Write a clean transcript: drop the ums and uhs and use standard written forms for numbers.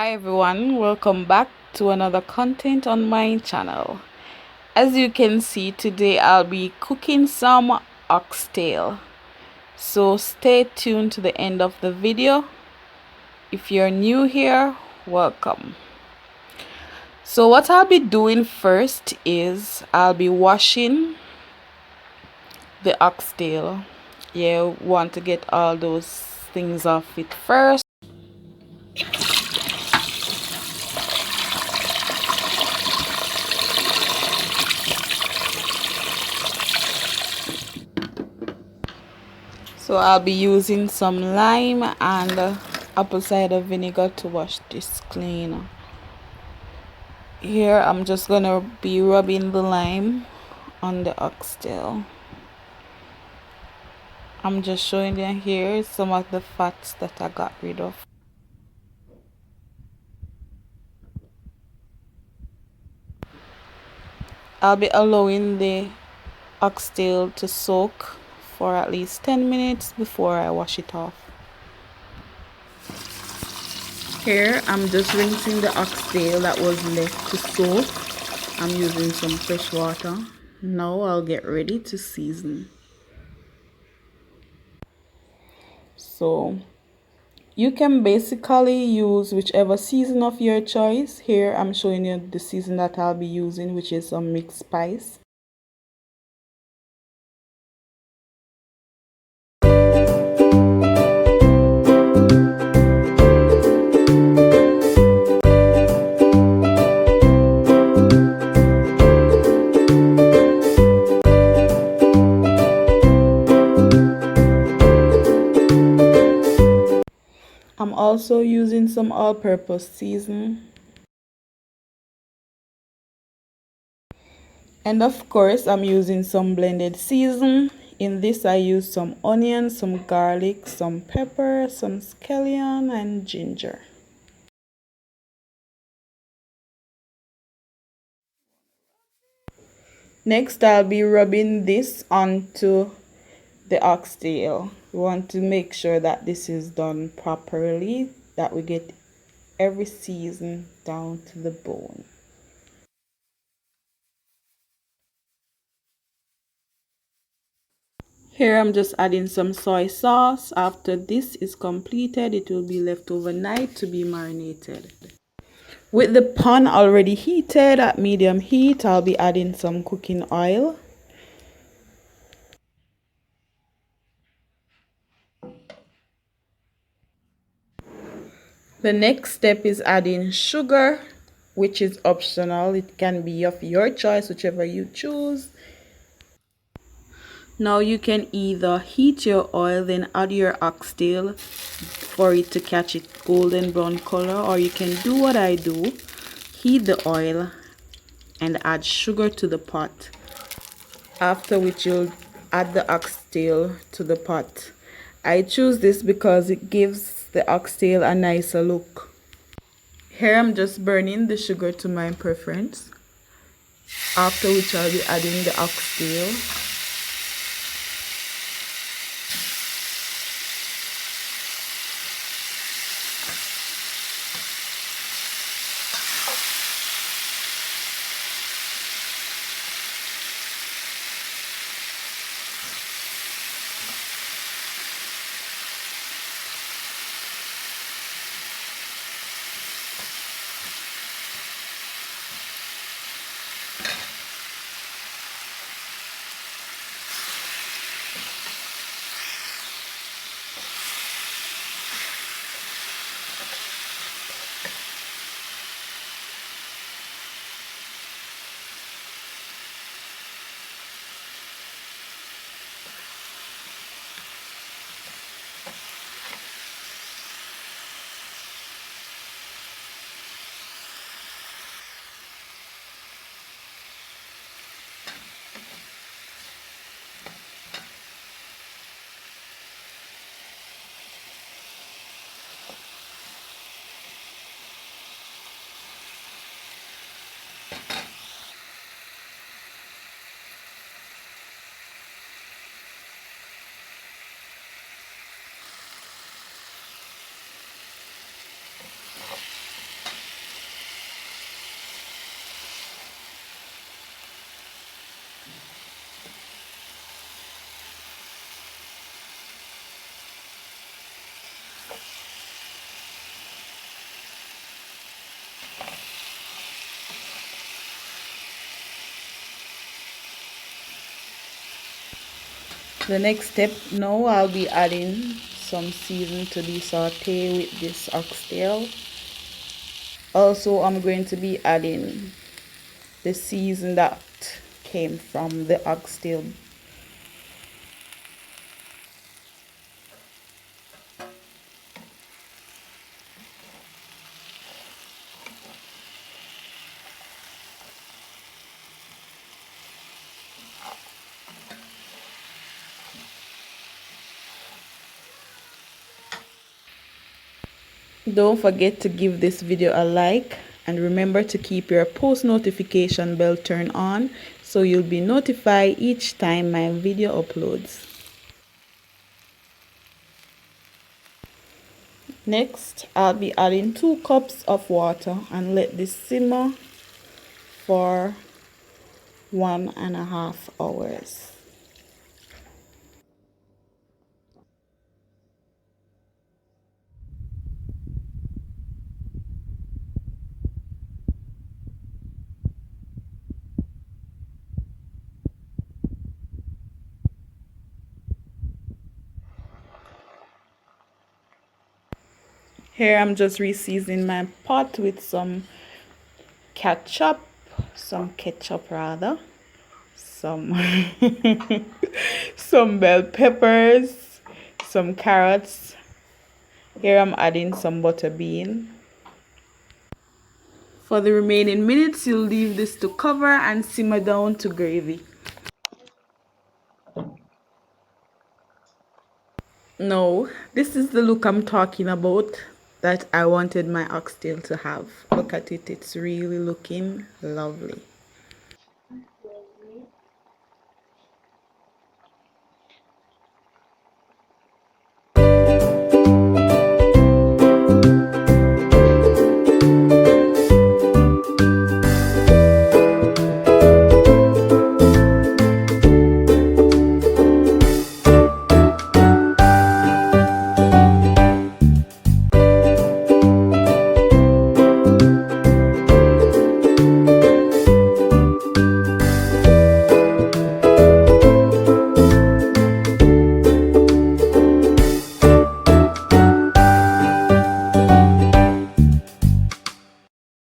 Hi everyone, welcome back to another content on my channel. As you can see, today I'll be cooking some oxtail. So stay tuned to the end of the video. If you're new here, welcome. So what I'll be doing first is I'll be washing the oxtail. Yeah, want to get all those things off it first. So I'll be using some lime and apple cider vinegar to wash this clean. Here I'm just gonna be rubbing the lime on the oxtail. I'm just showing you here some of the fats that I got rid of. I'll be allowing the oxtail to soak for at least 10 minutes before I wash it off. Here I'm just rinsing the oxtail that was left to soak. I'm using some fresh water. Now I'll get ready to season. So you can basically use whichever season of your choice. Here I'm showing you the season that I'll be using, which is some mixed spice. I'm also using some all-purpose season. And of course, I'm using some blended season. In this, I use some onion, some garlic, some pepper, some scallion, and ginger. Next, I'll be rubbing this onto the oxtail. We want to make sure that this is done properly, that we get every season down to the bone. Here I'm just adding some soy sauce. After this is completed, it will be left overnight to be marinated. With the pan already heated at medium heat, I'll be adding some cooking oil. The next step is adding sugar, which is optional. It can be of your choice, whichever you choose. Now you can either heat your oil, then add your oxtail for it to catch its golden brown color, or you can do what I do, heat the oil and add sugar to the pot. After which you'll add the oxtail to the pot. I choose this because it gives the oxtail a nicer look. Here I'm just burning the sugar to my preference. After which I'll be adding the oxtail. The next step now, I'll be adding some seasoning to the saute with this oxtail. Also, I'm going to be adding the season that came from the oxtail. Don't forget to give this video a like, and remember to keep your post notification bell turned on so you'll be notified each time my video uploads. Next, I'll be adding 2 cups of water and let this simmer for 1.5 hours. Here I'm just re-seasoning my pot with some ketchup, some some bell peppers, some carrots. Here I'm adding some butter bean. For the remaining minutes, you'll leave this to cover and simmer down to gravy. No, this is the look I'm talking about that I wanted my oxtail to have. Look at it, it's really looking lovely.